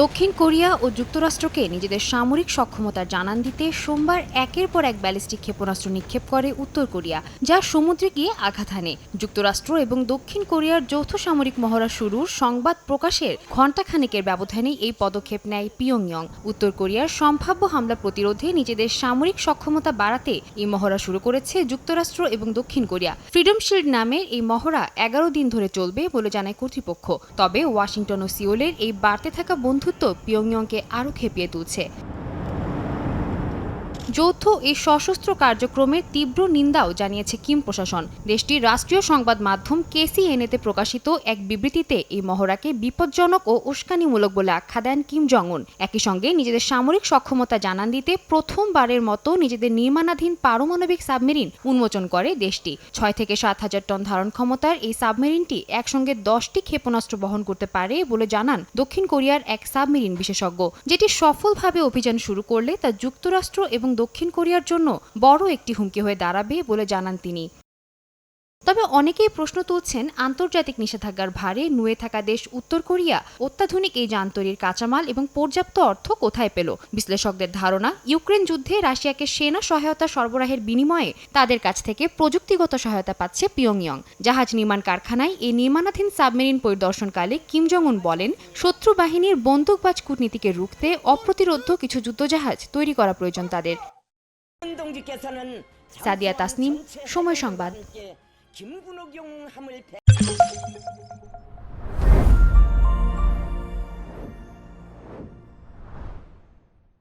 দক্ষিণ কোরিয়া ও যুক্তরাষ্ট্রকে নিজেদের সামরিক সক্ষমতার জানান দিতে সোমবার একের পর এক ব্যালিস্টিক ক্ষেপণাস্ত্র নিক্ষেপ করে উত্তর কোরিয়া, যা সমুদ্রে গিয়ে আঘাত হানে। যুক্তরাষ্ট্র এবং দক্ষিণ কোরিয়ার যৌথ সামরিক মহড়া শুরুর সংবাদ প্রকাশের ঘণ্টাখানেকের ব্যবধানে এই পদক্ষেপ নেয় পিয়ংইয়ং। উত্তর কোরিয়ার সম্ভাব্য হামলা প্রতিরোধে নিজেদের সামরিক সক্ষমতা বাড়াতে এই মহড়া শুরু করেছে যুক্তরাষ্ট্র এবং দক্ষিণ কোরিয়া। ফ্রিডম শিল্ড নামের এই মহড়া 11 দিন ধরে চলবে বলে জানায় কর্তৃপক্ষ। তবে ওয়াশিংটন ও সিওলের এই বাড়তে থাকা বন্ধুত্ব পিয়ংইয়ংকে আরও খেপিয়ে তুলছে। যৌথ এই সশস্ত্র কার্যক্রমের তীব্র নিন্দাও জানিয়েছে কিম প্রশাসন। দেশটির রাষ্ট্রীয় সংবাদ মাধ্যম KCNA-তে প্রকাশিত এক বিবৃতিতে এই মহড়াকে বিপজ্জনক ও উস্কানিমূলক বলে আখ্যা দেন কিম জং উন। একই সঙ্গে নিজেদের সামরিক সক্ষমতা জানান দিতে প্রথমবারের মতো নিজেদের নির্মাণাধীন পারমাণবিক সাবমেরিন উন্মোচন করে দেশটি। 6 থেকে 7 হাজার টন ধারণ ক্ষমতার এই সাবমেরিনটি একসঙ্গে 10টি ক্ষেপণাস্ত্র বহন করতে পারে বলে জানান দক্ষিণ কোরিয়ার এক সাবমেরিন বিশেষজ্ঞ। যেটি সফলভাবে অভিযান শুরু করলে তা যুক্তরাষ্ট্র এবং দক্ষিণ কোরিয়ার জন্য বড় একটি হুমকি হয়ে দাঁড়াবে বলে জানান তিনি। তবে অনেকেই প্রশ্ন তুলছেন, আন্তর্জাতিক নিষেধাজ্ঞার ভারে নুয়ে থাকা দেশ উত্তর কোরিয়া অত্যাধুনিক এই যান তৈরির কাঁচামাল এবং পর্যাপ্ত অর্থ কোথায় পেল। বিশ্লেষকদের ধারণা, ইউক্রেন যুদ্ধে রাশিয়াকে সেনা সহায়তা সরবরাহের বিনিময়ে তাদের কাছ থেকে প্রযুক্তিগত সহায়তা পাচ্ছে পিয়ংইয়ং। জাহাজ নির্মাণ কারখানায় এই নির্মাণাধীন সাবমেরিন পরিদর্শনকালে কিম জং উন বলেন, শত্রু বাহিনীর বন্দুকবাজ কূটনীতিকে রুখতে অপ্রতিরোধ্য কিছু যুদ্ধজাহাজ তৈরি করা প্রয়োজন তাদের। সাদিয়া তাসনিম, সময় সংবাদ।